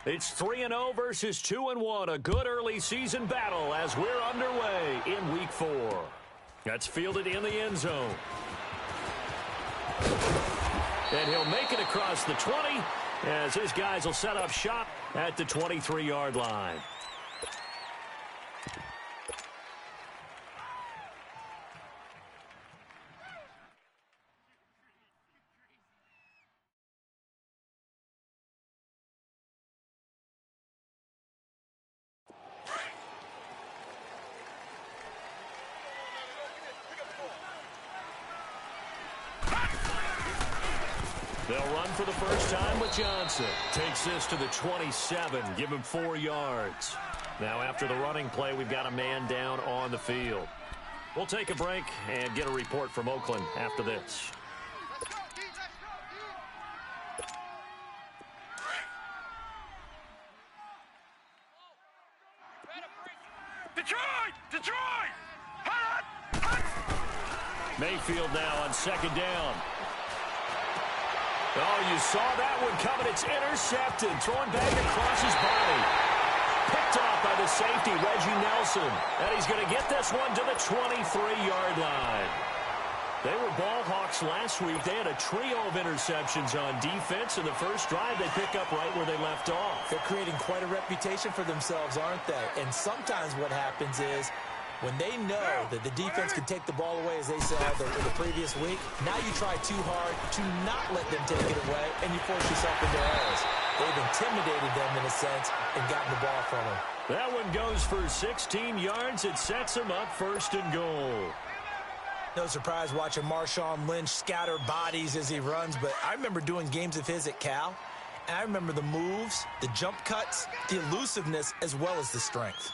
It's 3-0 versus 2-1. A good early season battle as we're underway in Week 4. That's fielded in the end zone. And he'll make it across the 20 as his guys will set up shop at the 23-yard line. They'll run for the first time with Johnson. Takes this to the 27. Give him 4 yards. Now after the running play, we've got a man down on the field. We'll take a break and get a report from Oakland after this. Detroit! Mayfield now on second down. Oh, you saw that one coming. It's intercepted. Throwing back across his body. Picked off by the safety, Reggie Nelson. And he's going to get this one to the 23-yard line. They were ball hawks last week. They had a trio of interceptions on defense. In the first drive, they pick up right where they left off. They're creating quite a reputation for themselves, aren't they? And sometimes what happens is, when they know that the defense can take the ball away, as they said the previous week, now you try too hard to not let them take it away, and you force yourself into errors. They've intimidated them in a sense and gotten the ball from them. That one goes for 16 yards. It sets them up first and goal. No surprise watching Marshawn Lynch scatter bodies as he runs, but I remember doing games of his at Cal, and I remember the moves, the jump cuts, the elusiveness, as well as the strength.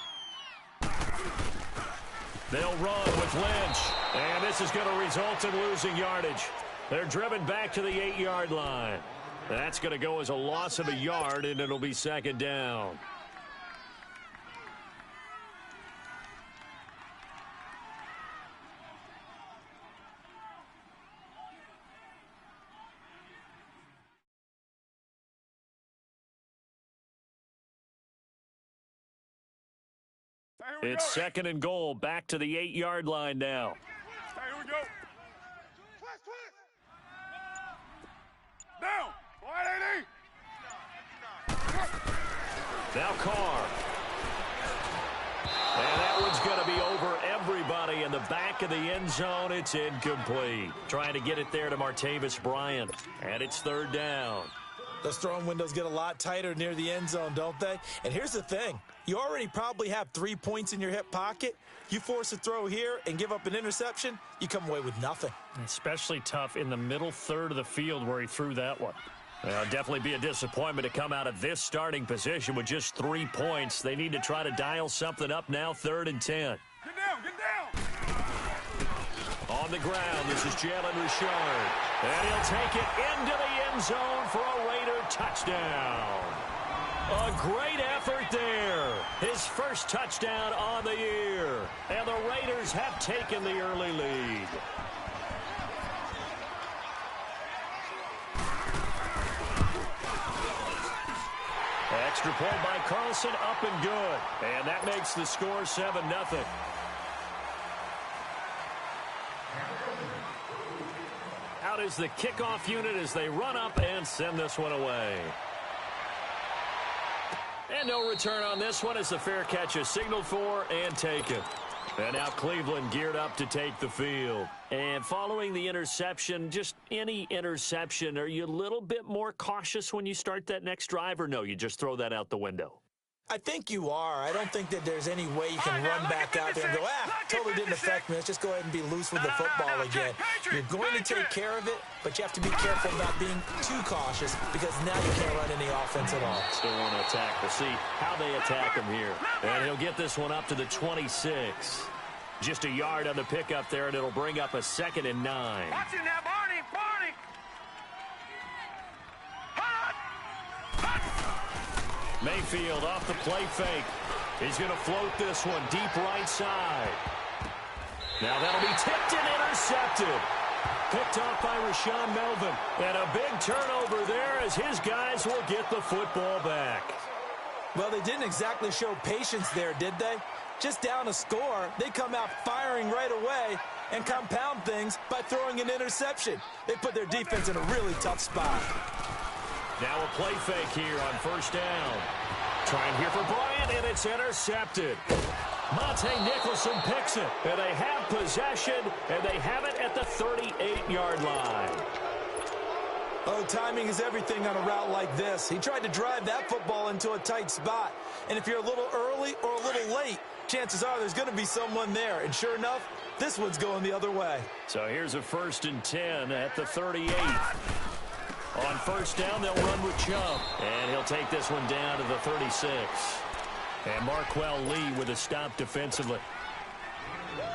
They'll run with Lynch, and this is going to result in losing yardage. They're driven back to the 8-yard line. That's going to go as a loss of a yard, and it'll be second down. It's second and goal, back to the 8-yard line now. Here we go. Down. Wide 80. Now Carr. And that one's going to be over everybody in the back of the end zone. It's incomplete. Trying to get it there to Martavis Bryant. And it's third down. Those throwing windows get a lot tighter near the end zone, don't they? And here's the thing. You already probably have 3 points in your hip pocket. You force a throw here and give up an interception, you come away with nothing. Especially tough in the middle third of the field where he threw that one. Well, definitely be a disappointment to come out of this starting position with just 3 points. They need to try to dial something up now, 3rd and 10. Get down, get down. On the ground, this is Jalen Richard. And he'll take it into the end zone for a Raider touchdown. A great effort there. His first touchdown on the year. And the Raiders have taken the early lead. Extra point by Carlson, up and good. And that makes the score 7-0. Out is the kickoff unit as they run up and send this one away. And no return on this one as the fair catch is signaled for and taken. And now Cleveland geared up to take the field. And following the interception, just any interception, are you a little bit more cautious when you start that next drive, or no, you just throw that out the window? I think you are. I don't think that there's any way you can run back out there and go, totally didn't affect me. Let's just go ahead and be loose with the football again. You're going to take care of it, but you have to be careful about being too cautious because now you can't run any offense at all. Still want to attack. We'll see how they attack him here. And he'll get this one up to the 26. Just a yard on the pickup there, and it'll bring up a 2nd and 9. Watch it now, Barney, Barney. Mayfield off the play fake. He's going to float this one deep right side. Now that'll be tipped and intercepted. Picked off by Rashaan Melvin. And a big turnover there as his guys will get the football back. Well, they didn't exactly show patience there, did they? Just down a score, they come out firing right away and compound things by throwing an interception. They put their defense in a really tough spot. Now a play fake here on first down. Trying here for Bryant, and it's intercepted. Monte Nicholson picks it, and they have possession, and they have it at the 38-yard line. Oh, timing is everything on a route like this. He tried to drive that football into a tight spot. And if you're a little early or a little late, chances are there's going to be someone there. And sure enough, this one's going the other way. So here's a 1st and 10 at the 38. On first down, they'll run with Chubb. And he'll take this one down to the 36. And Marquell Lee with a stop defensively.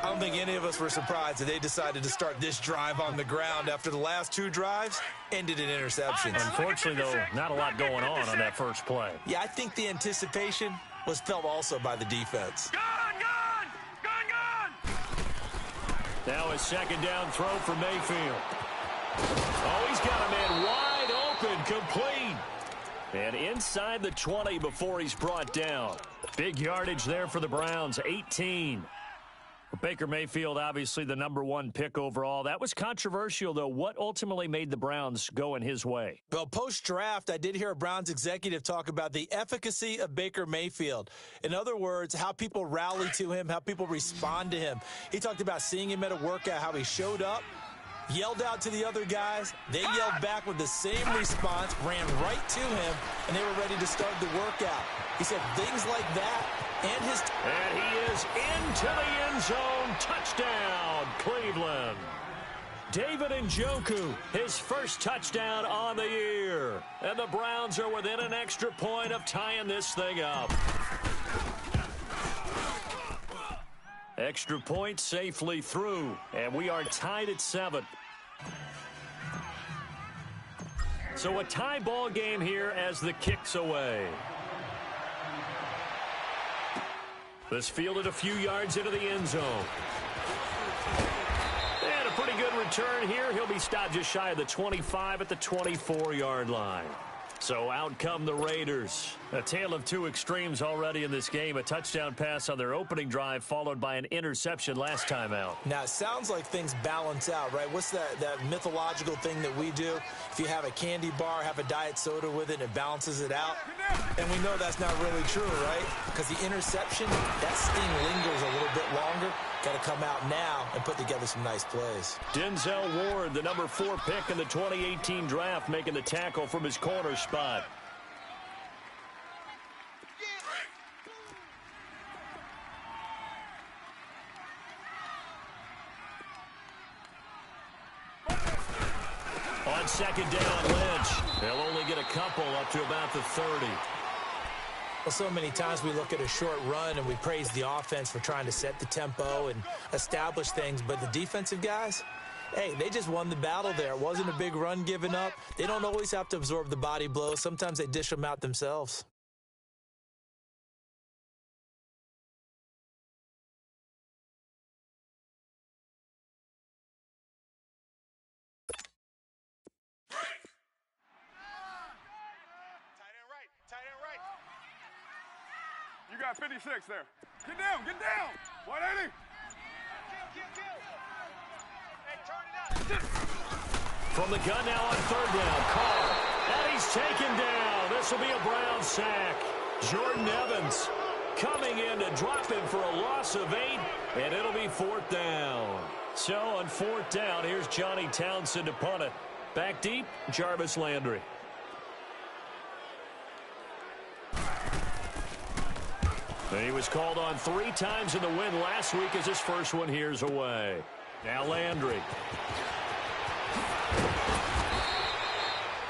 I don't think any of us were surprised that they decided to start this drive on the ground after the last 2 drives ended in interceptions. Unfortunately, though, not a lot going on that first play. Yeah, I think the anticipation was felt also by the defense. Gun! Now a 2nd down throw for Mayfield. Oh, he's got a man wide open, complete. And inside the 20 before he's brought down. Big yardage there for the Browns, 18. Baker Mayfield, obviously the #1 pick overall. That was controversial, though. What ultimately made the Browns go in his way? Well, post-draft, I did hear a Browns executive talk about the efficacy of Baker Mayfield. In other words, how people rally to him, how people respond to him. He talked about seeing him at a workout, how he showed up, yelled out to the other guys. They yelled back with the same response, ran right to him, and they were ready to start the workout. He said things like that. And he is into the end zone. Touchdown, Cleveland. David Njoku, his first touchdown on the year. And the Browns are within an extra point of tying this thing up. Extra point safely through. And we are tied at 7. So a tie ball game here as the kick's away. This fielded a few yards into the end zone. And a pretty good return here. He'll be stopped just shy of the 25 at the 24-yard line. So out come the Raiders. A tale of 2 extremes already in this game. A touchdown pass on their opening drive followed by an interception last time out. Now, it sounds like things balance out, right? What's that mythological thing that we do? If you have a candy bar, have a diet soda with it, and it balances it out. And we know that's not really true, right? Because the interception, that sting lingers a little bit longer. Got to come out now and put together some nice plays. Denzel Ward, the #4 pick in the 2018 draft, making the tackle from his corner spot. On 2nd down, Lynch. They'll only get a couple up to about the 30. Well, so many times we look at a short run and we praise the offense for trying to set the tempo and establish things, but the defensive guys, hey, they just won the battle there. It wasn't a big run given up. They don't always have to absorb the body blows. Sometimes they dish them out themselves. You got 56 there. Get down, get down. 180. Hey, turn it up. From the gun now on 3rd down, Carr. And he's taken down. This will be a Brown sack. Jordan Evans coming in to drop him for a loss of 8, and it'll be 4th down. So on 4th down, here's Johnny Townsend to punt it. Back deep, Jarvis Landry. And he was called on 3 times in the win last week as his first one here's away. Now Landry.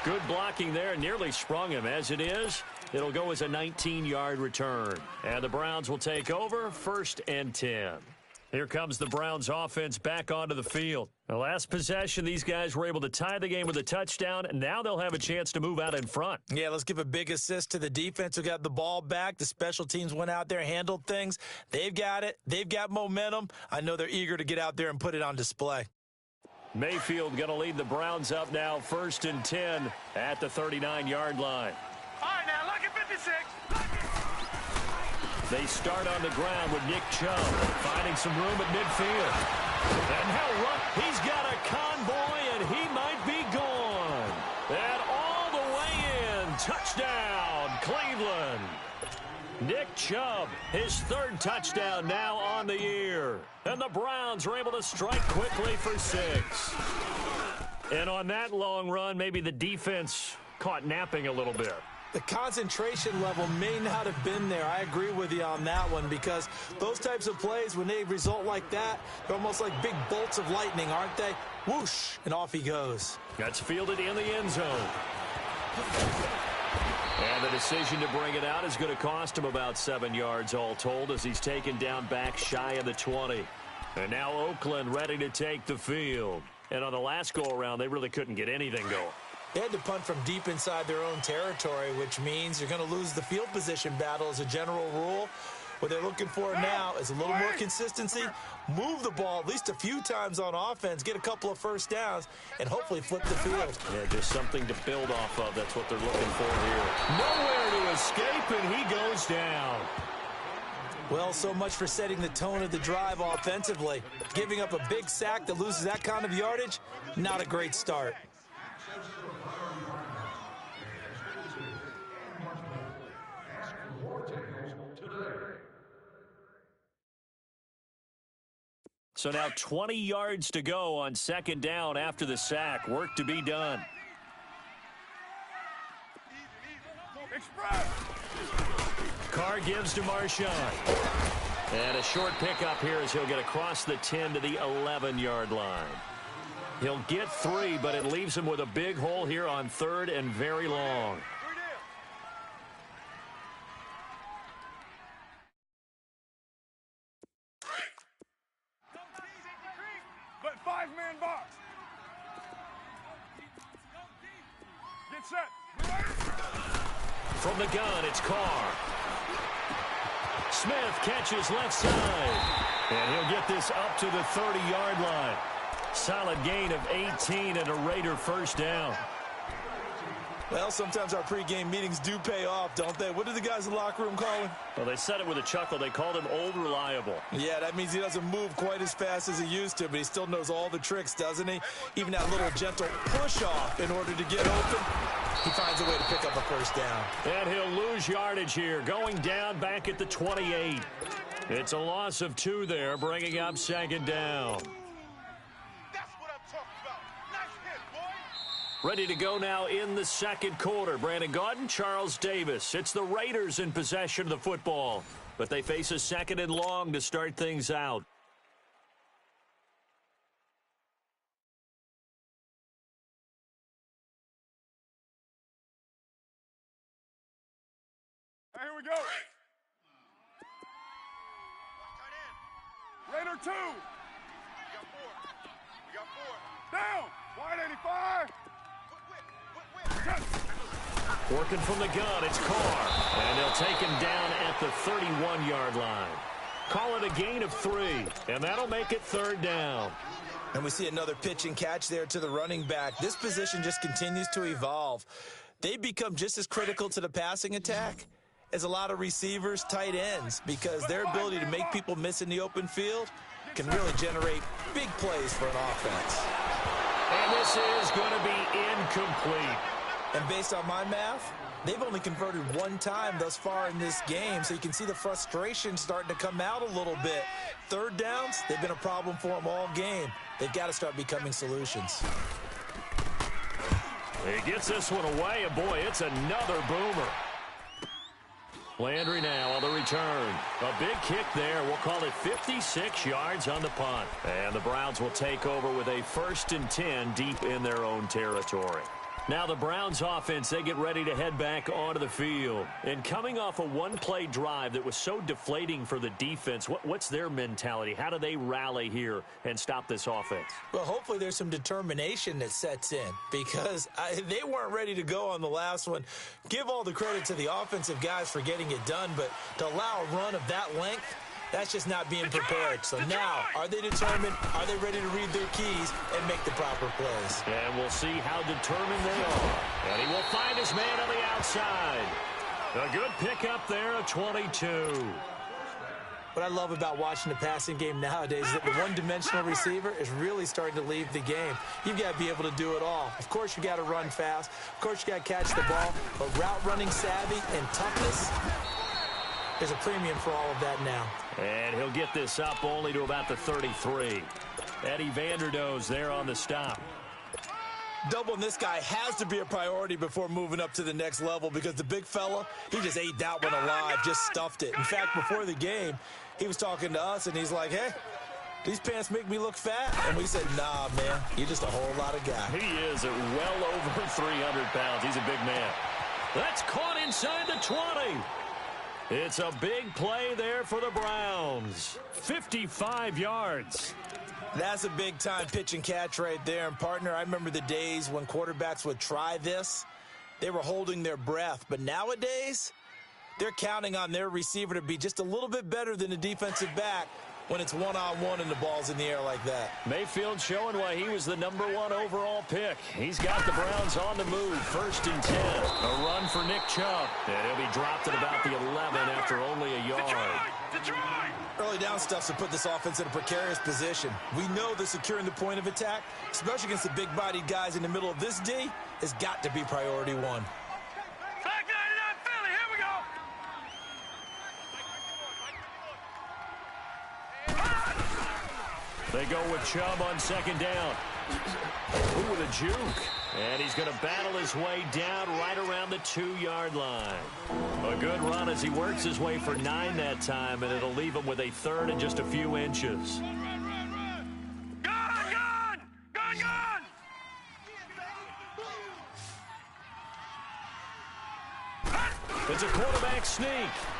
Good blocking there, nearly sprung him. As it is, it'll go as a 19-yard return. And the Browns will take over, 1st and 10. Here comes the Browns offense back onto the field. The last possession, these guys were able to tie the game with a touchdown, and now they'll have a chance to move out in front. Yeah, let's give a big assist to the defense who got the ball back. The special teams went out there, handled things. They've got it. They've got momentum. I know they're eager to get out there and put it on display. Mayfield going to lead the Browns up now, 1st and 10 at the 39-yard line. All right, now look at 56. They start on the ground with Nick Chubb finding some room at midfield. And he'll run. He's got a convoy, and he might be gone. And all the way in. Touchdown, Cleveland. Nick Chubb, his third touchdown now on the year. And the Browns are able to strike quickly for 6. And on that long run, maybe the defense caught napping a little bit. The concentration level may not have been there. I agree with you on that one, because those types of plays, when they result like that, they're almost like big bolts of lightning, aren't they? Whoosh, and off he goes. That's fielded in the end zone. And the decision to bring it out is going to cost him about 7 yards all told, as he's taken down back shy of the 20. And now Oakland ready to take the field. And on the last go-around, they really couldn't get anything going. They had to punt from deep inside their own territory, which means you're going to lose the field position battle as a general rule. What they're looking for now is a little more consistency, move the ball at least a few times on offense, get a couple of first downs, and hopefully flip the field. Yeah, just something to build off of. That's what they're looking for here. Nowhere to escape, and he goes down. Well, so much for setting the tone of the drive offensively. Giving up a big sack that loses that kind of yardage, not a great start. So now 20 yards to go on second down after the sack. Work to be done. Carr gives to Marshawn. And a short pickup here as he'll get across the 10 to the 11-yard line. He'll get 3, but it leaves him with a big hole here on third and very long. Five-man box. Get set. From the gun, it's Carr. Smith catches left side. And he'll get this up to the 30-yard line. Solid gain of 18 and a Raider first down. Well, sometimes our pregame meetings do pay off, don't they? What did the guys in the locker room call him? Well, they said it with a chuckle. They called him Old Reliable. Yeah, that means he doesn't move quite as fast as he used to, but he still knows all the tricks, doesn't he? Even that little gentle push-off in order to get open. He finds a way to pick up a first down. And he'll lose yardage here, going down back at the 28. It's a loss of 2 there, bringing up second down. Ready to go now in the second quarter. Brandon Gaudin, Charles Davis. It's the Raiders in possession of the football, but they face a second and long to start things out. Hey, here we go. Raider 2. We got 4. Down. Wide 85. Working from the gun, it's Carr. And they'll take him down at the 31-yard line. Call it a gain of 3, and that'll make it third down. And we see another pitch and catch there to the running back. This position just continues to evolve. They become just as critical to the passing attack as a lot of receivers, tight ends, because their ability to make people miss in the open field can really generate big plays for an offense. And this is going to be incomplete. And based on my math, they've only converted 1 time thus far in this game, so you can see the frustration starting to come out a little bit. Third downs, they've been a problem for them all game. They've got to start becoming solutions. He gets this one away, and boy, it's another boomer. Landry now on the return. A big kick there. We'll call it 56 yards on the punt. And the Browns will take over with a 1st and 10 deep in their own territory. Now the Browns offense, they get ready to head back onto the field. And coming off a one-play drive that was so deflating for the defense, what's their mentality? How do they rally here and stop this offense? Well, hopefully there's some determination that sets in, because they weren't ready to go on the last one. Give all the credit to the offensive guys for getting it done, but to allow a run of that length, that's just not being prepared. So now, are they determined? Are they ready to read their keys and make the proper plays? And we'll see how determined they are. And he will find his man on the outside. A good pickup there, a 22. What I love about watching the passing game nowadays is that the one-dimensional receiver is really starting to leave the game. You've got to be able to do it all. Of course, you got to run fast. Of course, you got to catch the ball. But route running savvy and toughness, there's a premium for all of that now. And he'll get this up only to about the 33. Eddie Vanderdoes there on the stop. Doubling this guy has to be a priority before moving up to the next level because the big fella, he just ate that one alive, just stuffed it. In fact, before the game, he was talking to us, and he's like, hey, these pants make me look fat? And we said, nah, man, you're just a whole lot of guy. He is at well over 300 pounds. He's a big man. That's caught inside the 20. It's a big play there for the Browns. 55 yards. That's a big-time pitch and catch right there. And, partner, I remember the days when quarterbacks would try this. They were holding their breath. But nowadays, they're counting on their receiver to be just a little bit better than the defensive back when it's one-on-one and the ball's in the air like that. Mayfield showing why he was the #1 overall pick. He's got the Browns on the move. 1st and 10. A run for Nick Chubb. And he'll be dropped at about the 11 after only a yard. Early down stuffs to put this offense in a precarious position. We know that securing the point of attack, especially against the big-bodied guys in the middle of this D, has got to be priority one. Back 99 Philly, here we go. They go with Chubb on 2nd down. Ooh, with a juke. And he's going to battle his way down right around the 2-yard line. A good run as he works his way for 9 that time, and it'll leave him with a 3rd and just a few inches. Gone! It's a quarterback sneak,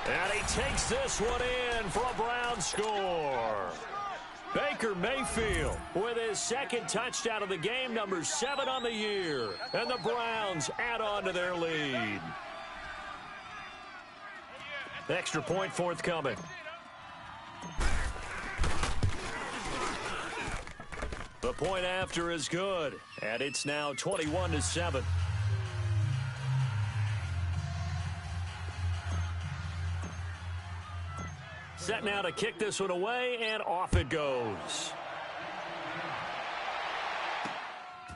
and he takes this one in for a Browns score. Baker Mayfield with his 2nd touchdown of the game, number 7 on the year. And the Browns add on to their lead. Extra point forthcoming. The point after is good, and it's now 21-7. Set now to kick this one away, and off it goes.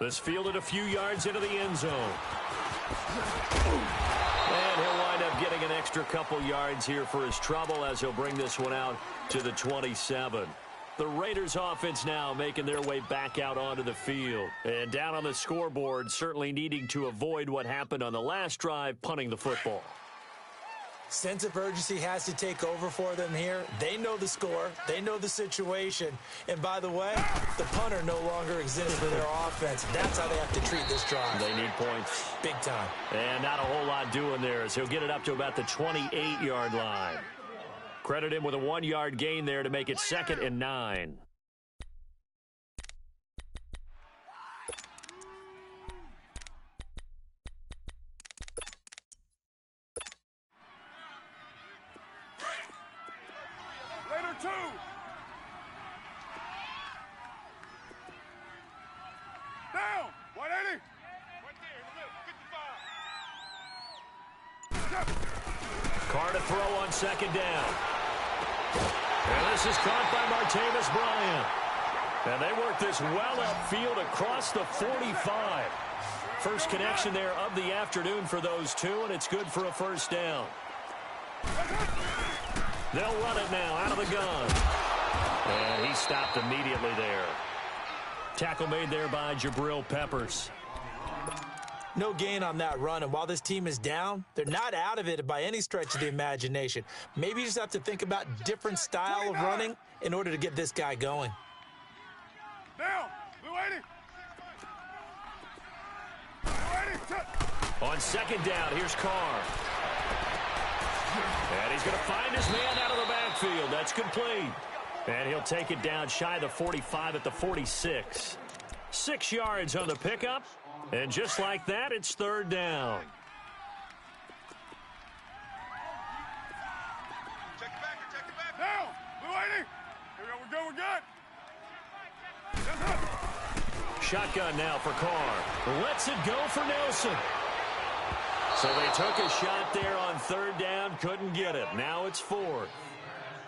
This fielded a few yards into the end zone. And he'll wind up getting an extra couple yards here for his trouble as he'll bring this one out to the 27. The Raiders offense now making their way back out onto the field. And down on the scoreboard, certainly needing to avoid what happened on the last drive, punting the football. Sense of urgency has to take over for them here. They know the score. They know the situation. And by the way, the punter no longer exists for their offense. That's how they have to treat this drive. They need points. Big time. And not a whole lot doing there as he'll get it up to about the 28-yard line. Credit him with a 1-yard gain there to make it 2nd and 9. Down! 180! Carr to throw on 2nd down. And this is caught by Martavis Bryant. And they work this well upfield across the 45. First connection there of the afternoon for those two, and it's good for a 1st down. They'll run it now out of the gun. And he stopped immediately there. Tackle made there by Jabril Peppers. No gain on that run, and while this team is down, they're not out of it by any stretch of the imagination. Maybe you just have to think about different style of running in order to get this guy going. Down! Blue 80! Blue 80! On 2nd down, here's Carr. And he's going to find his man out of the backfield. That's complete. And he'll take it down shy of the 45 at the 46. 6 yards on the pickup. And just like that, it's 3rd down. Check it back. Down! Blue 80! Here we go, we're good. Yes, sir. Shotgun now for Carr. Lets it go for Nelson. So they took a shot there on 3rd down, couldn't get it. Now it's 4th.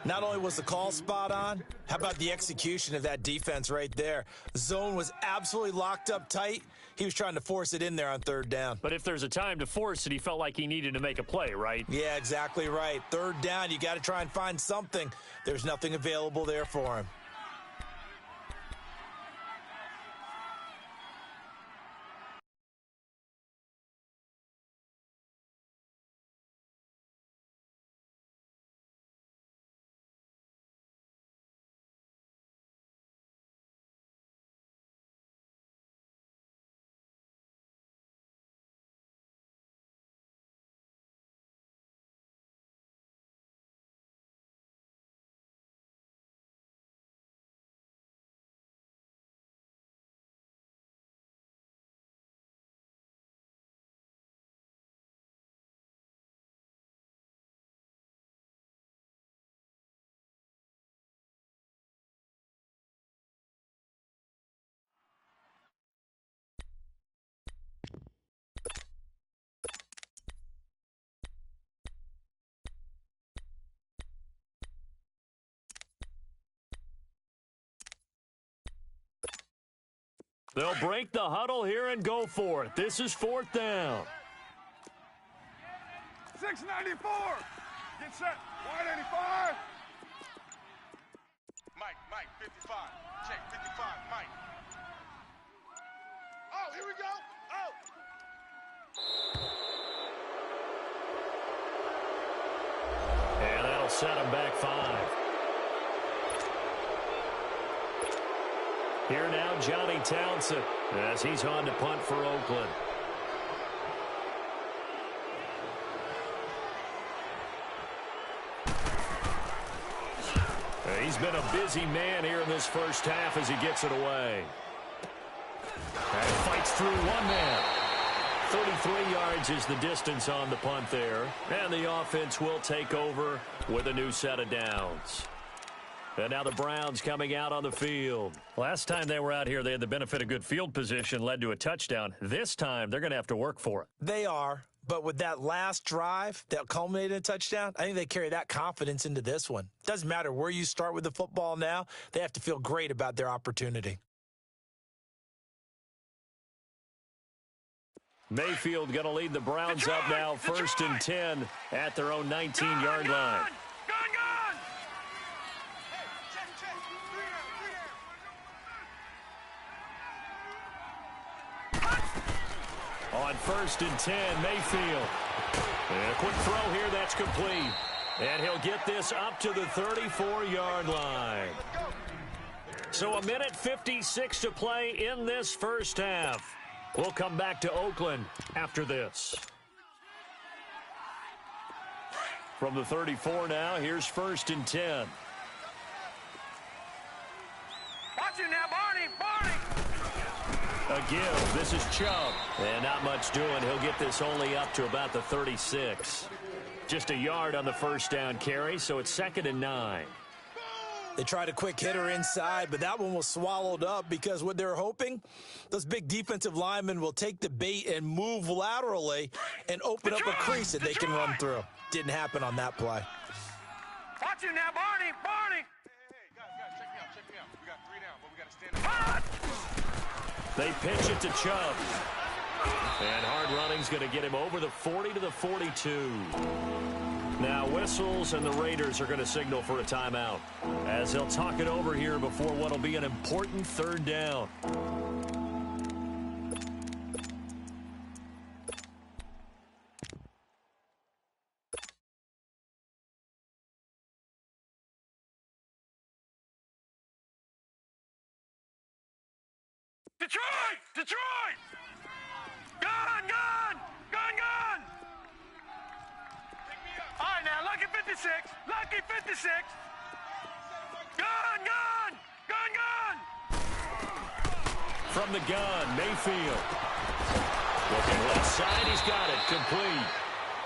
Not only was the call spot on, how about the execution of that defense right there? Zone was absolutely locked up tight. He was trying to force it in there on third down. But if there's a time to force it, he felt like he needed to make a play, right? Yeah, exactly right. Third down, you got to try and find something. There's nothing available there for him. They'll break the huddle here and go for it. This is fourth down. 694. Get set. Wide 85. Mike, 55. Check, 55, Mike. Oh, here we go. Oh. And that'll set him back 5. Here now, Johnny Townsend, as he's on to punt for Oakland. He's been a busy man here in this first half as he gets it away. And fights through one man. 33 yards is the distance on the punt there. And the offense will take over with a new set of downs. And now the Browns coming out on the field. Last time they were out here, they had the benefit of good field position, led to a touchdown. This time, they're going to have to work for it. They are, but with that last drive that culminated in a touchdown, I think they carry that confidence into this one. Doesn't matter where you start with the football now, they have to feel great about their opportunity. Mayfield going to lead the Browns up now, first and 10 at their own 19-yard line. On first and 10, Mayfield. And a quick throw here, that's complete. And he'll get this up to the 34-yard line. So a minute 56 to play in this first half. We'll come back to Oakland after this. From the 34 now, here's first and 10. Watch it now, Barney! A give. This is Chubb. And not much doing. He'll get this only up to about the 36. Just a yard on the first down carry, so it's second and 9. They tried a quick hitter inside, but that one was swallowed up because what they're hoping, those big defensive linemen will take the bait and move laterally and open up a crease that they can run through. Didn't happen on that play. Watch it now, Barney! Hey, guys, check me out. We got 3 down, but we got to stand up. They pitch it to Chubb. And hard running's going to get him over the 40 to the 42. Now whistles, and the Raiders are going to signal for a timeout as they'll talk it over here before what will be an important third down. Detroit! Gun! All right, now, lucky 56. Gun! From the gun, Mayfield. Looking left side, he's got it, complete.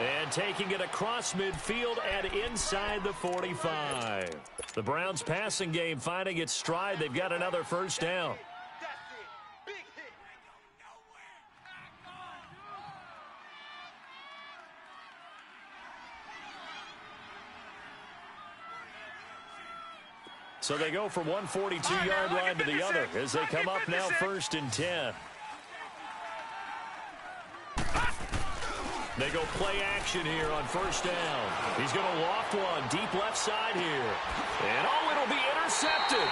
And taking it across midfield and inside the 45. The Browns passing game finding its stride. They've got another first down. So they go from one 42-yard line to the other as they come up now 1st and 10. They go play action here on 1st down. He's going to loft one deep left side here. And, oh, it'll be intercepted.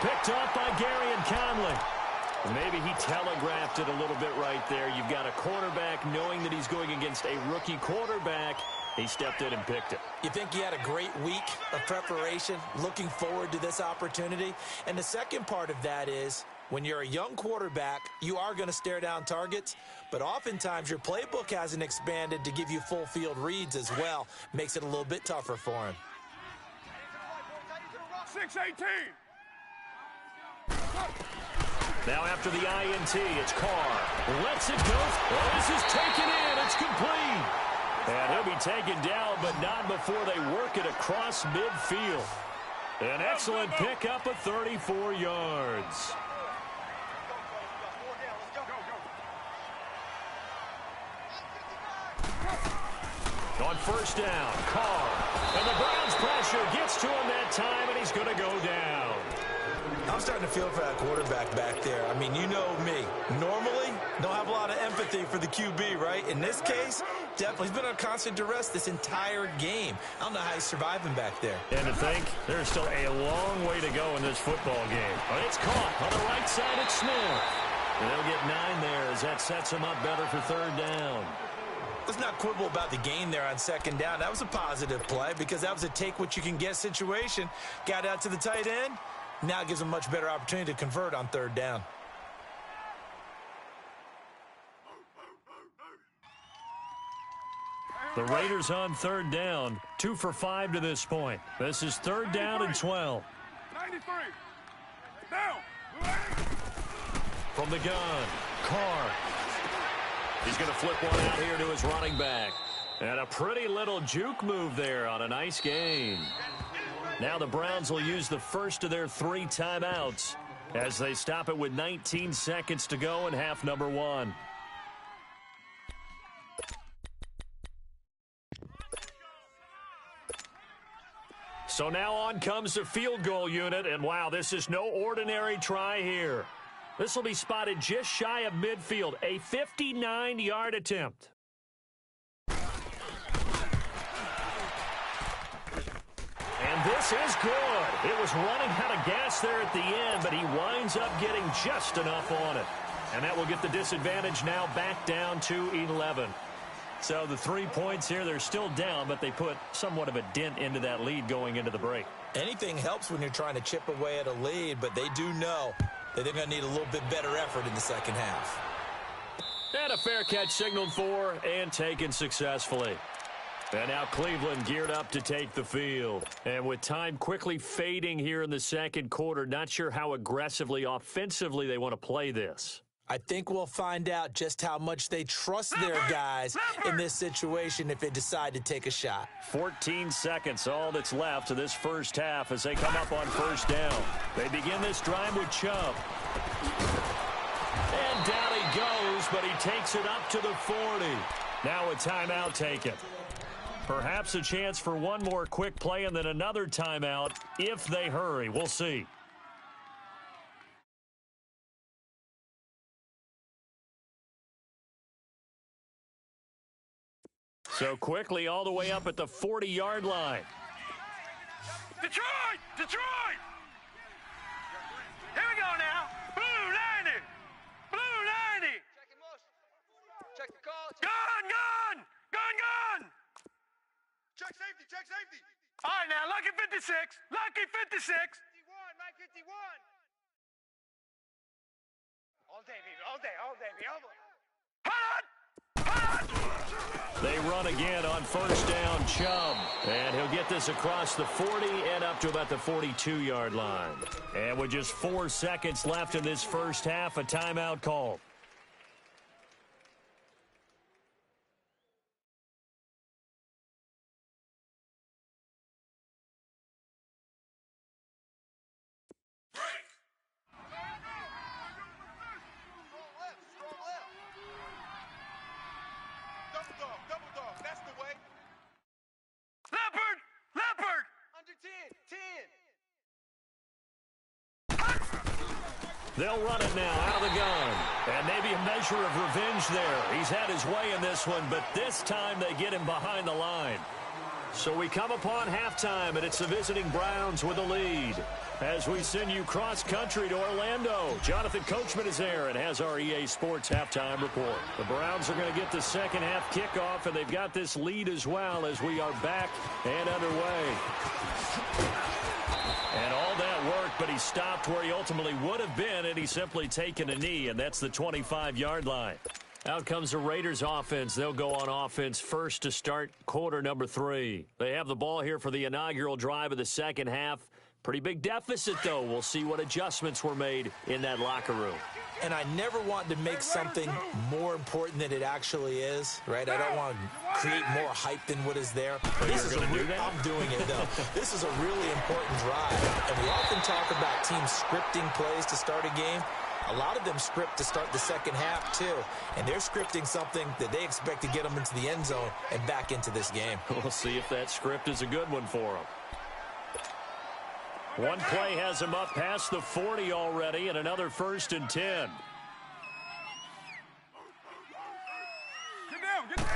Picked off by Gary and Conley. Maybe he telegraphed it a little bit right there. You've got a quarterback knowing that he's going against a rookie quarterback. He stepped in and picked it. You think he had a great week of preparation, looking forward to this opportunity? And the second part of that is, when you're a young quarterback, you are going to stare down targets, but oftentimes your playbook hasn't expanded to give you full field reads as well. Makes it a little bit tougher for him. 6-18. Now after the INT, it's Carr. Lets it go. Oh, this is taken in. It's complete. And he'll be taken down, but not before they work it across midfield. An excellent pickup of 34 yards. On 1st down, Carr. And the Browns pressure gets to him that time, and he's going to go down. I'm starting to feel for that quarterback back there. I mean, you know me. Normally, don't have a lot of empathy for the QB, right? In this case, definitely. He's been on constant duress this entire game. I don't know how he's surviving back there. And to think, there's still a long way to go in this football game. But it's caught on the right side at Smith. And they'll get 9 there as that sets him up better for 3rd down. Let's not quibble about the gain there on 2nd down. That was a positive play because that was a take-what-you-can-get situation. Got out to the tight end. Now it gives them a much better opportunity to convert on 3rd down. The Raiders on 3rd down, 2 for 5 to this point. This is 3rd down and 12. 93. Down. From the gun, Carr. He's going to flip one out here to his running back. And a pretty little juke move there on a nice gain. Now the Browns will use the first of their 3 timeouts as they stop it with 19 seconds to go in half number 1. So now on comes the field goal unit, and wow, this is no ordinary try here. This will be spotted just shy of midfield, a 59-yard attempt. And this is good. It was running out of gas there at the end, but he winds up getting just enough on it. And that will get the disadvantage now back down to 11. So the 3 points here, they're still down, but they put somewhat of a dent into that lead going into the break. Anything helps when you're trying to chip away at a lead, but they do know that they're going to need a little bit better effort in the second half. And a fair catch signaled for and taken successfully. And now Cleveland geared up to take the field. And with time quickly fading here in the second quarter, not sure how aggressively, offensively they want to play this. I think we'll find out just how much they trust their guys in this situation if they decide to take a shot. 14 seconds, all that's left of this first half as they come up on 1st down. They begin this drive with Chubb. And down he goes, but he takes it up to the 40. Now a timeout taken. Perhaps a chance for one more quick play and then another timeout if they hurry. We'll see. So quickly all the way up at the 40-yard line. Detroit! Detroit! Here we go now. Blue 90! Blue 90! Check in motion. Check the call. Gun! Gun! Gun! Gun! Check safety. Check safety. All right, now, lucky 56. Lucky 56. 51, Mike 51. All day, baby. All day, all day, baby. All day. Hot! They run again on 1st down, Chubb. And he'll get this across the 40 and up to about the 42-yard line. And with just 4 seconds left in this first half, a timeout called. Double dog. That's the way. Leopard! Leopard! Under 10. 10. They'll run it now out of the gun. And maybe a measure of revenge there. He's had his way in this one, but this time they get him behind the line. So we come upon halftime, and it's the visiting Browns with a lead. As we send you cross-country to Orlando, Jonathan Coachman is there and has our EA Sports halftime report. The Browns are going to get the second half kickoff, and they've got this lead as well as we are back and underway. And all that worked, but he stopped where he ultimately would have been, and he's simply taken a knee, and that's the 25-yard line. Out comes the Raiders offense. They'll go on offense first to start quarter number 3. They have the ball here for the inaugural drive of the second half. Pretty big deficit, though. We'll see what adjustments were made in that locker room. And I never want to make something more important than it actually is, right? I don't want to create more hype than what is there. But this you're is going to do that? I'm doing it, though. This is a really important drive. And we often talk about teams scripting plays to start a game. A lot of them script to start the second half, too. And they're scripting something that they expect to get them into the end zone and back into this game. We'll see if that script is a good one for them. One play has him up past the 40 already, and another 1st and 10. Get down, get down.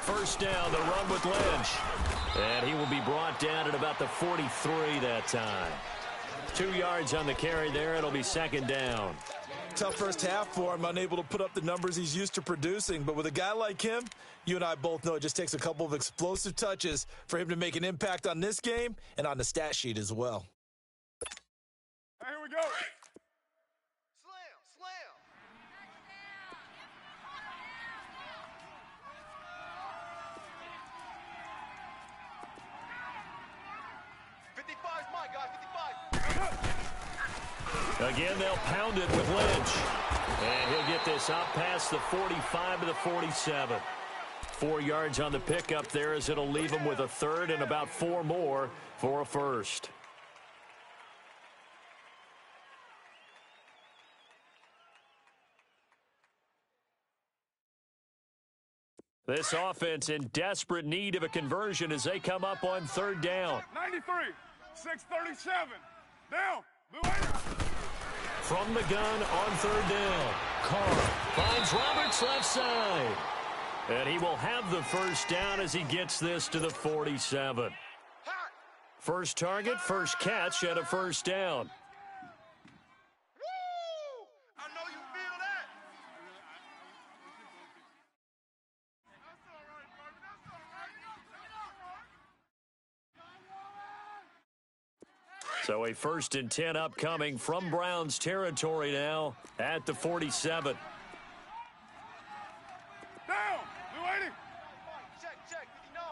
First down, the run with Lynch. And he will be brought down at about the 43 that time. 2 yards on the carry there. It'll be second down. Tough first half for him, unable to put up the numbers he's used to producing. But with a guy like him, you and I both know it just takes a couple of explosive touches for him to make an impact on this game and on the stat sheet as well. Hey, here we go. Slam, slam. My guy, 55. Again, they'll pound it with Lynch. And he'll get this out past the 45 to the 47. 4 yards on the pickup there as it'll leave him with a third and about 4 more for a first. This offense in desperate need of a conversion as they come up on third down. 93, 637. Down. Blue 80. From the gun on third down. Carr finds Roberts left side. And he will have the first down as he gets this to the 47. First target, first catch, and a first down. Woo! I know you feel that. So a 1st and 10 upcoming from Browns territory now at the 47. Down. Blue 80. Check, 59.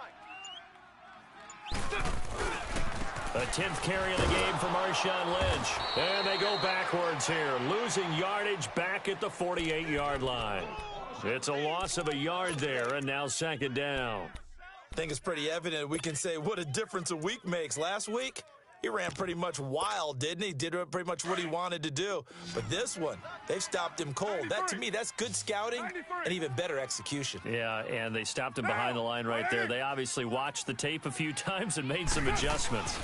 A 10th carry of the game for Marshawn Lynch. And they go backwards here, losing yardage back at the 48-yard line. It's a loss of a yard there, and now second down. I think it's pretty evident. We can say what a difference a week makes. Last week, he ran pretty much wild, didn't he? Did pretty much what he wanted to do. But this one, they've stopped him cold. That, to me, that's good scouting and even better execution. Yeah, and they stopped him behind the line right there. They obviously watched the tape a few times and made some adjustments.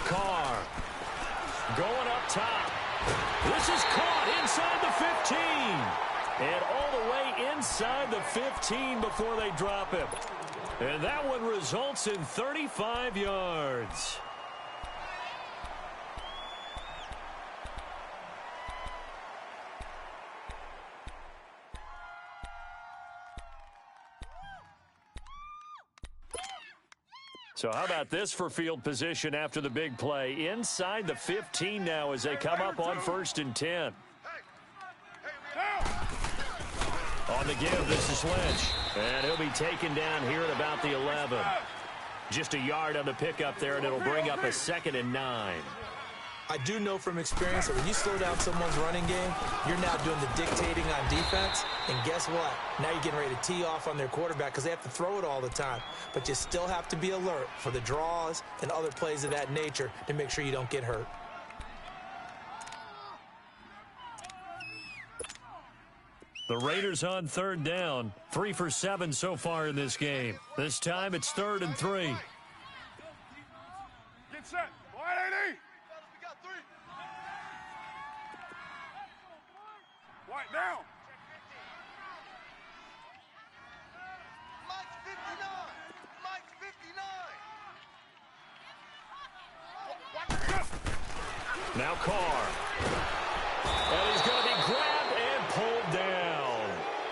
Carr going up top. This is caught inside the 15. And all the way inside the 15 before they drop him. And that one results in 35 yards. So how about this for field position after the big play? Inside the 15 now as they come up on 1st and 10. On the give, this is Lynch. And he'll be taken down here at about the 11. Just a yard on the pickup there, and it'll bring up a 2nd and 9. I do know from experience that when you slow down someone's running game, you're now doing the dictating on defense. And guess what? Now you're getting ready to tee off on their quarterback because they have to throw it all the time. But you still have to be alert for the draws and other plays of that nature to make sure you don't get hurt. The Raiders on third down. 3 for 7 so far in this game. This time it's 3rd and 3. Get set. 180. We got 3. White, down. Mike's 59. Mike's 59. Now Carr. And he's going to be grabbed and pulled down.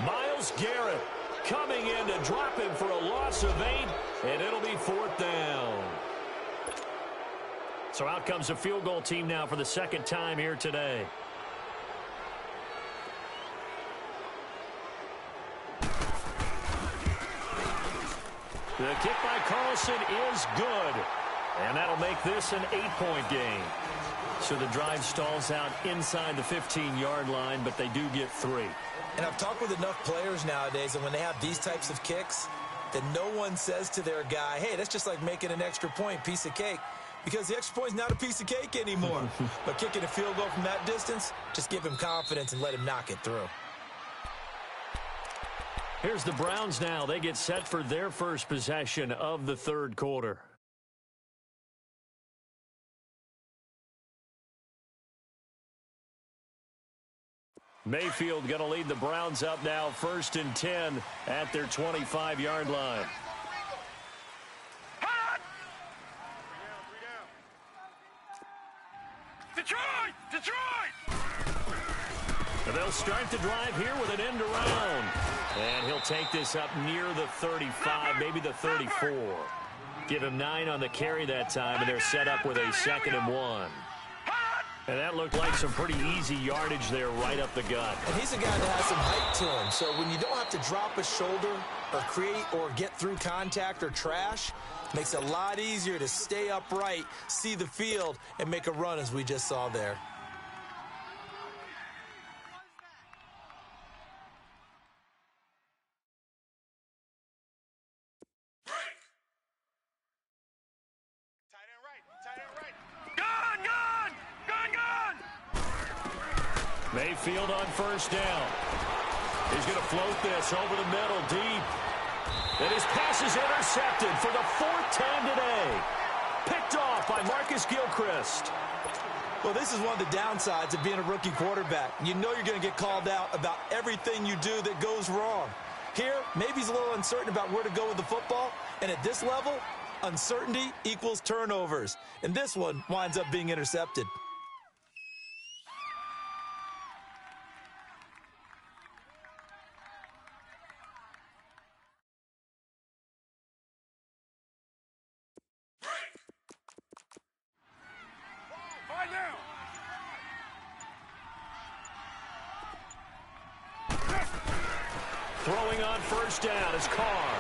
Myles Garrett coming in to drop him for a loss of 8, and it'll be 4th down. So out comes the field goal team now for the second time here today. The kick by Carlson is good. And that'll make this an 8-point game. So the drive stalls out inside the 15-yard line, but they do get 3. And I've talked with enough players nowadays, and when they have these types of kicks, that no one says to their guy, hey, that's just like making an extra point, piece of cake. Because the extra point is not a piece of cake anymore. But kicking a field goal from that distance, just give him confidence and let him knock it through. Here's the Browns now. They get set for their first possession of the third quarter. Mayfield going to lead the Browns up now, 1st and 10 at their 25-yard line. Detroit! Detroit! And they'll start the drive here with an end around. And he'll take this up near the 35, maybe the 34. Give him 9 on the carry that time, and they're set up with a 2nd and 1. And that looked like some pretty easy yardage there right up the gut. And he's a guy that has some height to him. So when you don't have to drop a shoulder or create or get through contact or trash, makes it a lot easier to stay upright, see the field, and make a run as we just saw there. Mayfield on 1st down. He's going to float this over the middle deep. And his pass is intercepted for the 4th time today. Picked off by Marcus Gilchrist. Well, this is one of the downsides of being a rookie quarterback. You know you're going to get called out about everything you do that goes wrong. Here, maybe he's a little uncertain about where to go with the football. And at this level, uncertainty equals turnovers. And this one winds up being intercepted. Throwing on 1st down is Carr.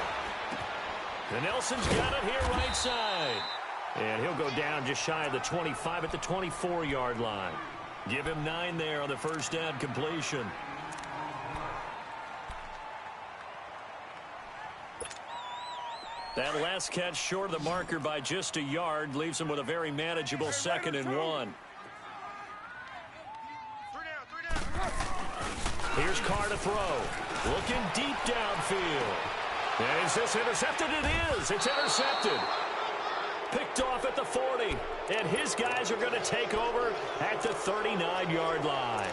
And Nelson's got it here right side. And he'll go down just shy of the 25 at the 24-yard line. Give him 9 there on the 1st down completion. That last catch short of the marker by just a yard leaves him with a very manageable 2nd and 1. Here's Carr to throw. Looking deep downfield. And is this intercepted? It is. It's intercepted. Picked off at the 40. And his guys are going to take over at the 39-yard line.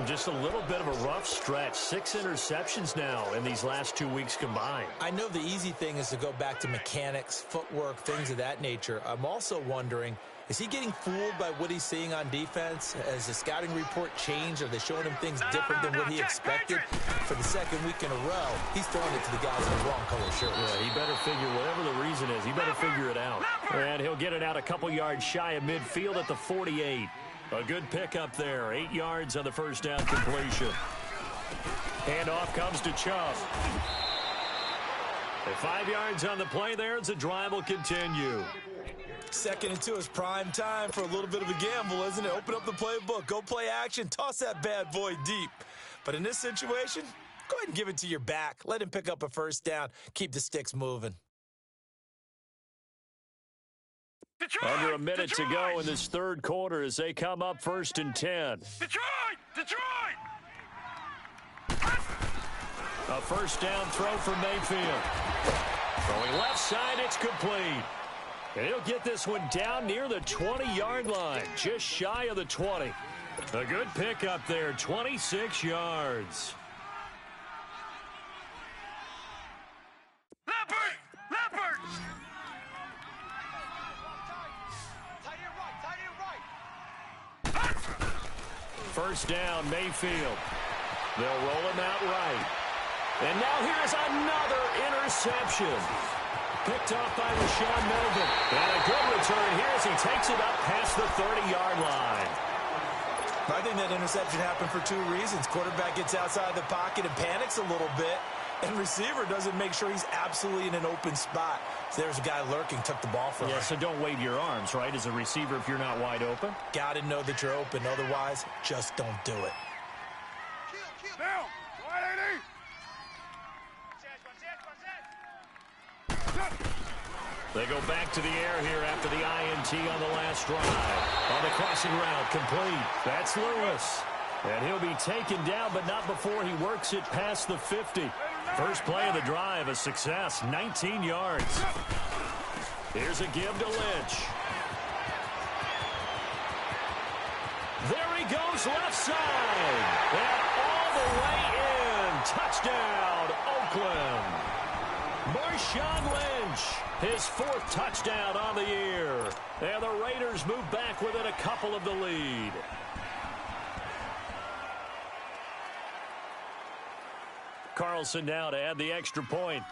Just a little bit of a rough stretch. 6 interceptions now in these last 2 weeks combined. I know the easy thing is to go back to mechanics, footwork, things of that nature. I'm also wondering, is he getting fooled by what he's seeing on defense? Has the scouting report changed? Are they showing him things different than what he expected? For the 2nd week in a row, he's throwing it to the guys in the wrong color shirts. Yeah, he better figure, whatever the reason is, he better figure it out. And he'll get it out a couple yards shy of midfield at the 48. A good pickup there. 8 yards on the 1st down completion. Handoff comes to Chubb. And 5 yards on the play there as the drive will continue. 2nd and 2 is prime time for a little bit of a gamble, isn't it? Open up the playbook, go play action, toss that bad boy deep. But in this situation, go ahead and give it to your back. Let him pick up a 1st down. Keep the sticks moving. Detroit! Under a minute to go in this 3rd quarter as they come up 1st and 10. Detroit! Detroit! A 1st down throw for Mayfield. Throwing left side, it's complete. And he'll get this one down near the 20-yard line, just shy of the 20. A good pickup there, 26 yards. Leopard! Leopard! Tight end right. First down, Mayfield. They'll roll him out right. And now here's another interception. Picked off by Rashaan Melvin. And a good return here as he takes it up past the 30-yard line. I think that interception happened for two reasons. Quarterback gets outside the pocket and panics a little bit, and receiver doesn't make sure he's absolutely in an open spot. So there's a guy lurking, took the ball from him. Yeah, so don't wave your arms, right, as a receiver if you're not wide open. Got to know that you're open. Otherwise, just don't do it. Down! Wide 80! They go back to the air here after the INT on the last drive. On the crossing route, complete. That's Lewis. And he'll be taken down, but not before he works it past the 50. First play of the drive, a success, 19 yards. Here's a give to Lynch. There he goes, left side. And all the way in. Touchdown, Oakland. Marshawn Lynch, his fourth touchdown on the year. And the Raiders move back within a couple of the lead. Carlson now to add the extra point.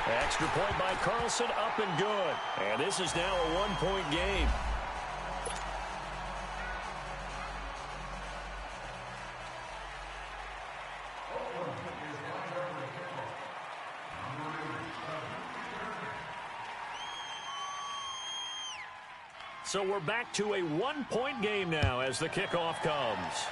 Extra point by Carlson, up and good. And this is now a one-point game. So we're back to a one-point game now as the kickoff comes.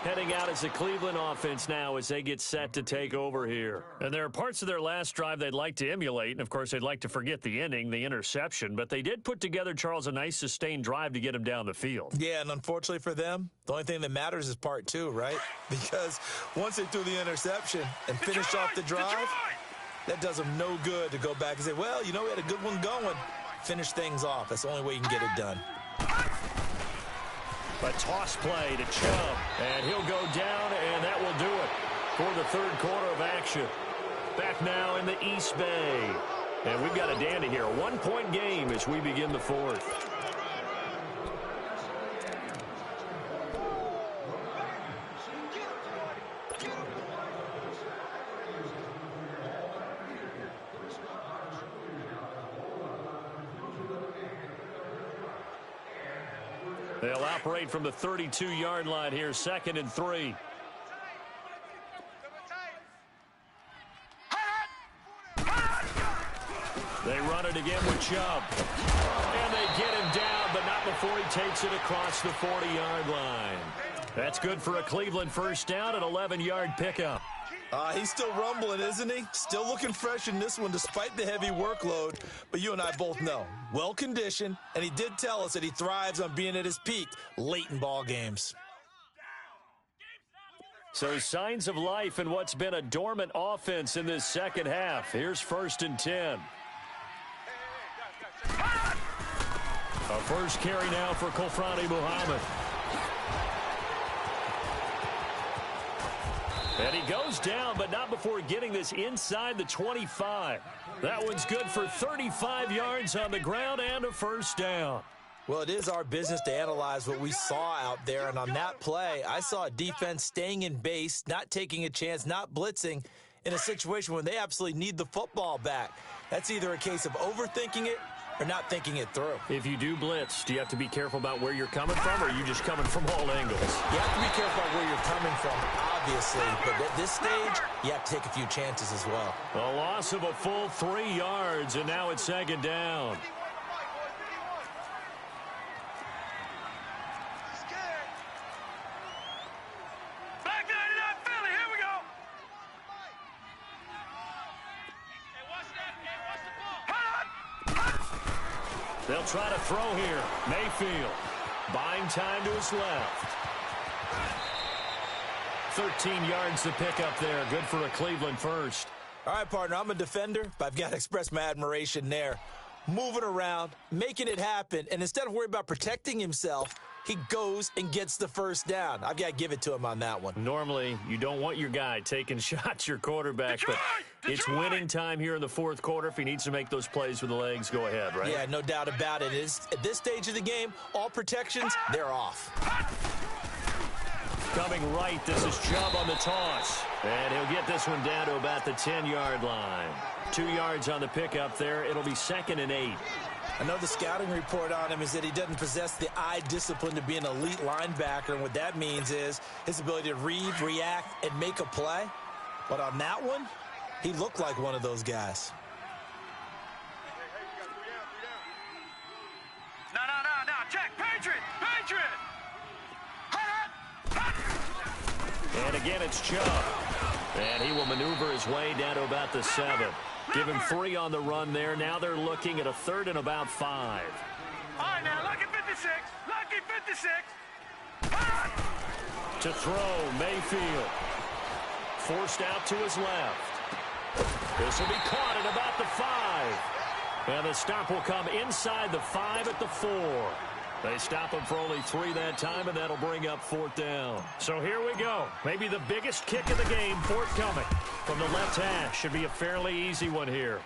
Heading out as a Cleveland offense now as they get set to take over here. And there are parts of their last drive they'd like to emulate. And, of course, they'd like to forget the inning, the interception. But they did put together, Charles, a nice sustained drive to get him down the field. Yeah, and unfortunately for them, the only thing that matters is part two, right? Because once they threw the interception and finished off the drive, that does them no good to go back and say, well, you know, we had a good one going. Finish things off. That's the only way you can get it done. A toss play to Chubb, and he'll go down, and that will do it for the third quarter of action. Back now in the East Bay. And we've got a dandy here. A one-point game as we begin the fourth. They'll operate from the 32-yard line here, 2nd and 3. They run it again with Chubb. And they get him down, but not before he takes it across the 40-yard line. That's good for a Cleveland first down, an 11-yard pickup. He's still rumbling, isn't he? Still looking fresh in this one despite the heavy workload. But you and I both know, well-conditioned, and he did tell us that he thrives on being at his peak late in ball games. So signs of life in what's been a dormant offense in this second half. Here's 1st and 10. A first carry now for Kofrani Muhammad. And he goes down, but not before getting this inside the 25. That one's good for 35 yards on the ground and a first down. Well, it is our business to analyze what we saw out there. And on that play, I saw a defense staying in base, not taking a chance, not blitzing in a situation when they absolutely need the football back. That's either a case of overthinking it or not thinking it through. If you do blitz, do you have to be careful about where you're coming from, or are you just coming from all angles? You have to be careful about where you're coming from, obviously. But at this stage, you have to take a few chances as well. A loss of a full 3 yards, and now it's 2nd down. Back 99 Philly, here we go! They'll try to throw here. Mayfield buying time to his left. 13 yards to pick up there. Good for a Cleveland first. All right, partner, I'm a defender, but I've got to express my admiration there. Moving around, making it happen, and instead of worrying about protecting himself, he goes and gets the first down. I've got to give it to him on that one. Normally, you don't want your guy taking shots, your quarterback, but it's winning time here in the fourth quarter. If he needs to make those plays with the legs, go ahead, right? Yeah, no doubt about it. At this stage of the game, all protections, they're off. Coming right, this is Chubb on the toss. And he'll get this one down to about the 10-yard line. 2 yards on the pickup there. It'll be 2nd and 8. I know the scouting report on him is that he doesn't possess the eye discipline to be an elite linebacker, and what that means is his ability to read, react, and make a play. But on that one, he looked like one of those guys. No. Check. Patriot. And again, it's Chubb. And he will maneuver his way down to about the 7. Give him 3 on the run there. Now they're looking at a 3rd and about 5. All right, now, lucky 56. Lucky 56. To throw, Mayfield. Forced out to his left. This will be caught at about the 5. And the stop will come inside the 5 at the 4. They stop him for only 3 that time, and that'll bring up 4th down. So here we go. Maybe the biggest kick of the game forthcoming from the left hash. Should be a fairly easy one here.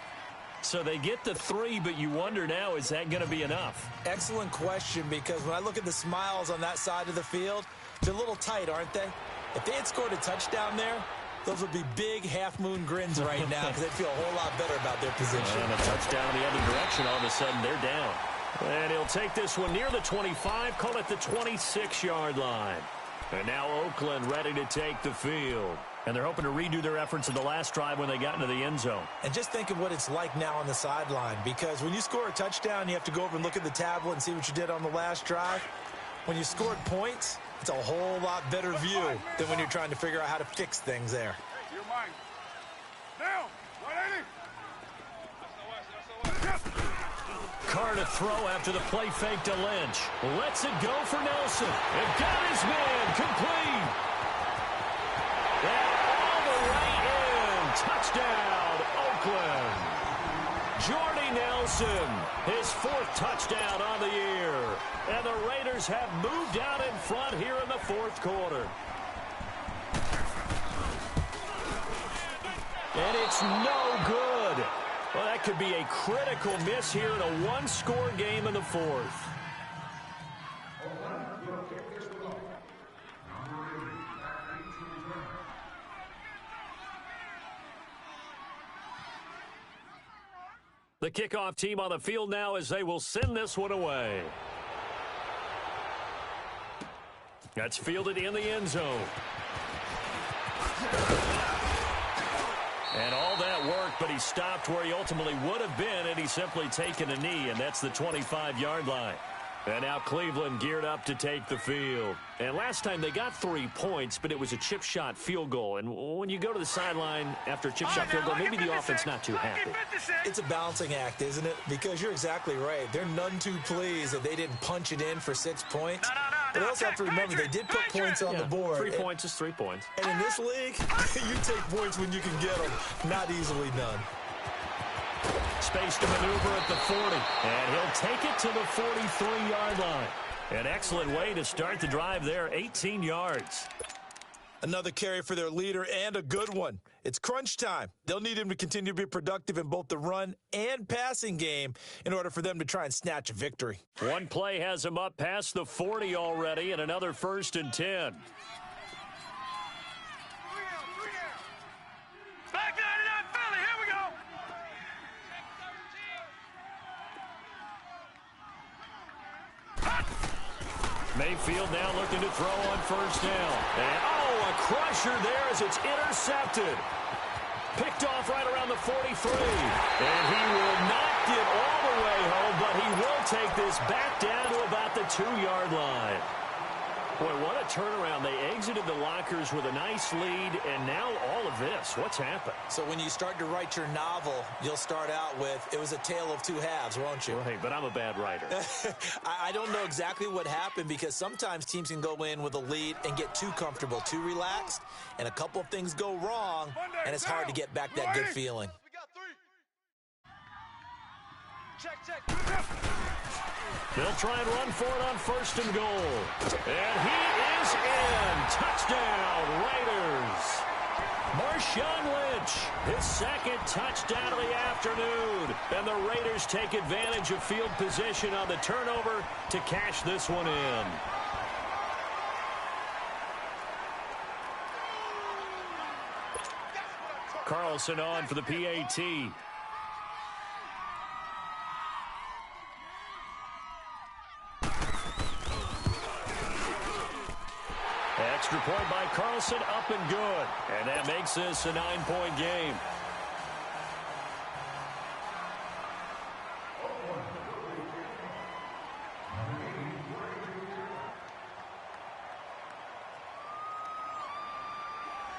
So they get the 3, but you wonder now, is that going to be enough? Excellent question, because when I look at the smiles on that side of the field, they're a little tight, aren't they? If they had scored a touchdown there, those would be big half-moon grins right now because they'd feel a whole lot better about their position. And a touchdown the other direction, all of a sudden they're down. And he'll take this one near the 25, call it the 26-yard line. And now Oakland ready to take the field. And they're hoping to redo their efforts in the last drive when they got into the end zone. And just think of what it's like now on the sideline, because when you score a touchdown, you have to go over and look at the tablet and see what you did on the last drive. When you scored points, it's a whole lot better view than when you're trying to figure out how to fix things there. You're mine. Down. 180. Carr to throw after the play fake to Lynch. Lets it go for Nelson. And got his man complete. And all the way in. Touchdown, Oakland. Jordy Nelson, his 4th touchdown on the year. And the Raiders have moved out in front here in the 4th quarter. And it's no good. Well, that could be a critical miss here in a one-score game in the 4th. The kickoff team on the field now as they will send this one away. That's fielded in the end zone. And all that worked, but he stopped where he ultimately would have been, and he's simply taken a knee, and that's the 25-yard line. And now Cleveland geared up to take the field. And last time they got 3 points, but it was a chip shot field goal. And when you go to the sideline after a chip shot field goal, maybe the offense not too happy. It's a balancing act, isn't it? Because you're exactly right. They're none too pleased that they didn't punch it in for 6 points. But also have to remember they did put points on the board. 3 points is 3 points. And in this league, you take points when you can get them. Not easily done. Space to maneuver at the 40. And he'll take it to the 43-yard line. An excellent way to start the drive there, 18 yards. Another carry for their leader and a good one. It's crunch time. They'll need him to continue to be productive in both the run and passing game in order for them to try and snatch a victory. One play has him up past the 40 already, and another 1st and 10. Back 99 Philly, here we go. Mayfield now looking to throw on 1st down. And, a crusher there as it's intercepted. Picked off right around the 43. And he will not get all the way home, but he will take this back down to about the 2-yard line. Boy, what a turnaround. They exited the lockers with a nice lead, and now all of this. What's happened? So when you start to write your novel, you'll start out with, it was a tale of two halves, won't you? Right, but I'm a bad writer. I don't know exactly what happened, because sometimes teams can go in with a lead and get too comfortable, too relaxed, and a couple of things go wrong, and it's hard to get back that good feeling. We got 3. Check. They'll try and run for it on 1st and goal. And he is in. Touchdown, Raiders. Marshawn Lynch, his 2nd touchdown of the afternoon. And the Raiders take advantage of field position on the turnover to cash this one in. Carlson on for the PAT. Extra point by Carlson, up and good. And that makes this a 9-point game.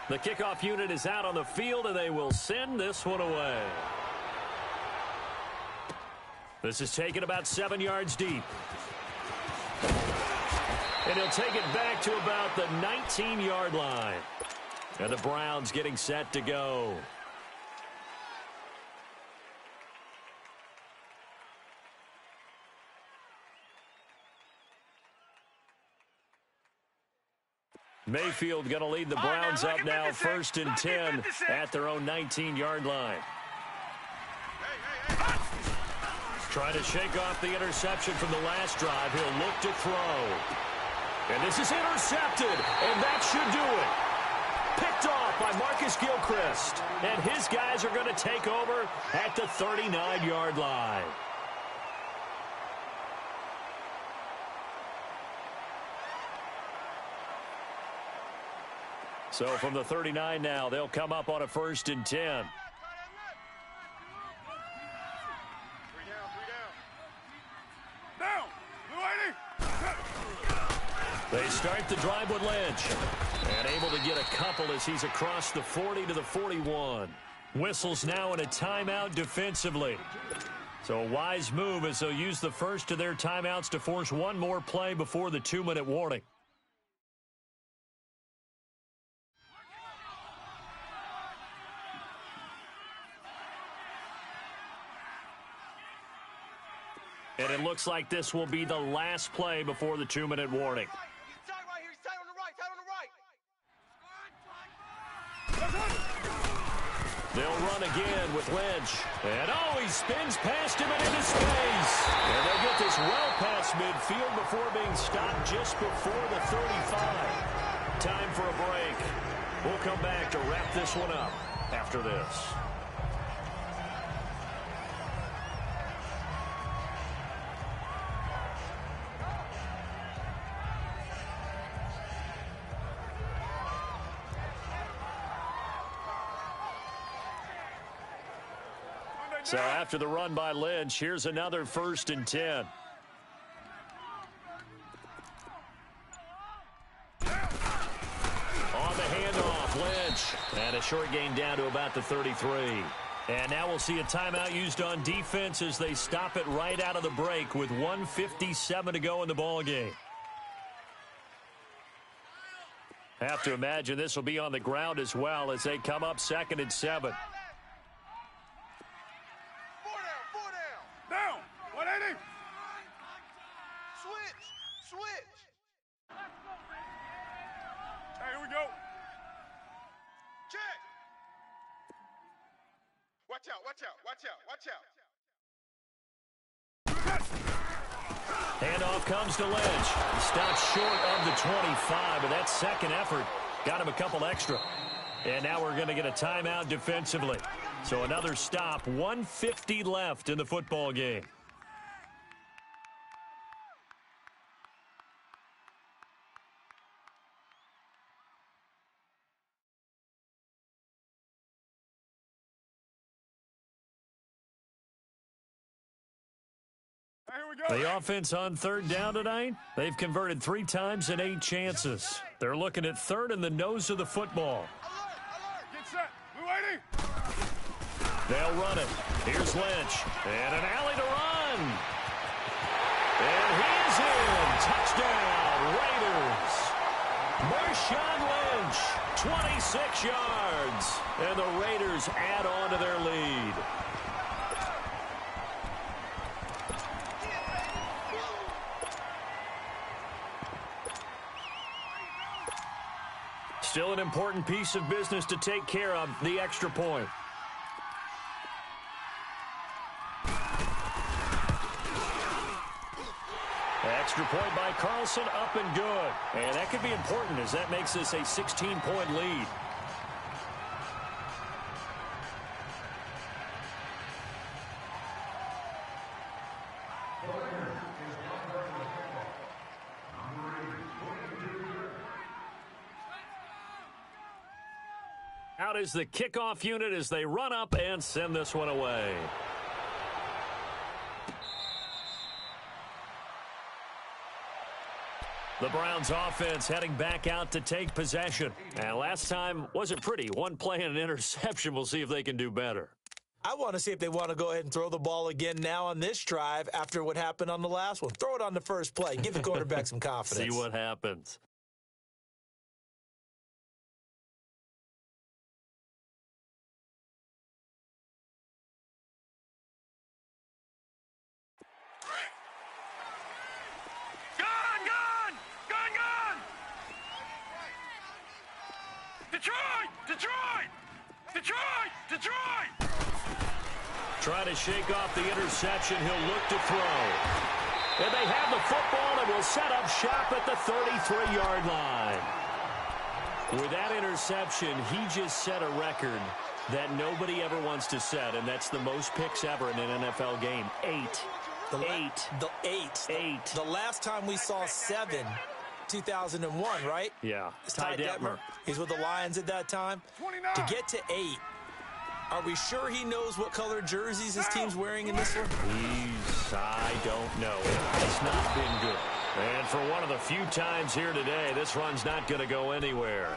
The kickoff unit is out on the field, and they will send this one away. This is taken about 7 yards deep. And he'll take it back to about the 19-yard line. And the Browns getting set to go. Mayfield going to lead the Browns up now, 1st and 10 at their own 19-yard line. Trying to shake off the interception from the last drive. He'll look to throw. And this is intercepted, and that should do it. Picked off by Marcus Gilchrist. And his guys are going to take over at the 39-yard line. So from the 39 now, they'll come up on a 1st and 10. They start the drive with Lynch. And able to get a couple as he's across the 40 to the 41. Whistles now in a timeout defensively. So a wise move as they'll use the first of their timeouts to force one more play before the 2-minute warning. And it looks like this will be the last play before the 2-minute warning. They'll run again with Lynch. And he spins past him and into space. And they'll get this well past midfield before being stopped just before the 35. Time for a break. We'll come back to wrap this one up after this. So after the run by Lynch, here's another 1st and 10. On the handoff, Lynch. And a short gain down to about the 33. And now we'll see a timeout used on defense as they stop it right out of the break with 1:57 to go in the ballgame. Have to imagine this will be on the ground as well as they come up 2nd and 7. Handoff comes to Lynch. Stops short of the 25, but that second effort got him a couple extra. And now we're going to get a timeout defensively. So another stop, 1:50 left in the football game. Here The offense on third down tonight, they've converted 3 times in 8 chances. They're looking at third in the nose of the football. Get set. Blue 80. They'll run it. Here's Lynch. And an alley to run. And he's in. Touchdown, Raiders. Marshawn Lynch, 26 yards. And the Raiders add on to their lead. Still an important piece of business to take care of, the extra point. Extra point by Carlson, up and good. And that could be important as that makes this a 16-point lead. Out is the kickoff unit as they run up and send this one away. The Browns offense heading back out to take possession. And last time wasn't pretty. One play and an interception. We'll see if they can do better. I want to see if they want to go ahead and throw the ball again now on this drive after what happened on the last one. Throw it on the first play. Give the quarterback some confidence. See what happens. Detroit! Trying to shake off the interception. He'll look to throw. And they have the football and will set up shop at the 33-yard line. With that interception, he just set a record that nobody ever wants to set, and that's the most picks ever in an NFL game. 8. The last time we saw 7, 2001, right? Yeah. It's Ty Detmer. He's with the Lions at that time. 29. To get to 8, are we sure he knows what color jerseys his team's wearing in this one? I don't know. It's not been good. And for one of the few times here today, this run's not going to go anywhere.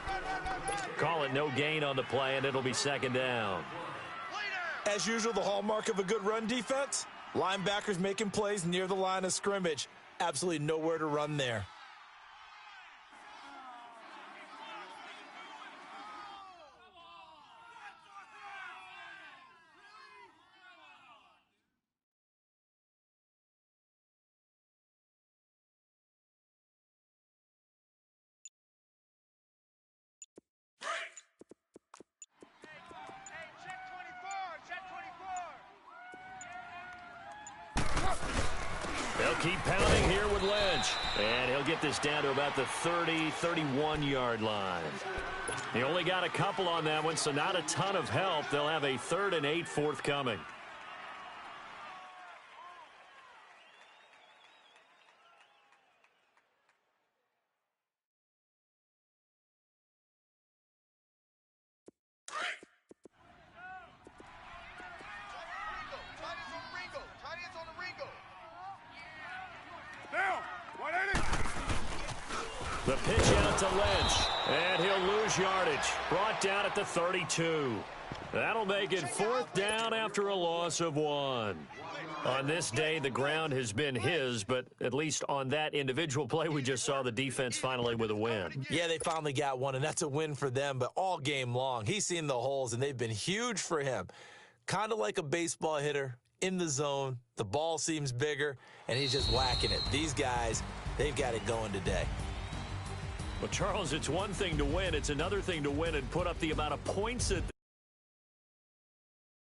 Call it no gain on the play, and it'll be second down. As usual, the hallmark of a good run defense, linebackers making plays near the line of scrimmage. Absolutely nowhere to run there. They'll keep pounding here with Lynch. And he'll get this down to about the 30, 31-yard line. He only got a couple on that one, so not a ton of help. They'll have a 3rd and 8 forthcoming. The pitch out to Lynch, and he'll lose yardage. Brought down at the 32. That'll make it 4th down after a loss of 1. On this day, the ground has been his, but at least on that individual play, we just saw the defense finally with a win. Yeah, they finally got one, and that's a win for them, but all game long, he's seen the holes, and they've been huge for him. Kind of like a baseball hitter in the zone. The ball seems bigger, and he's just whacking it. These guys, they've got it going today. Well, Charles, it's one thing to win. It's another thing to win and put up the amount of points that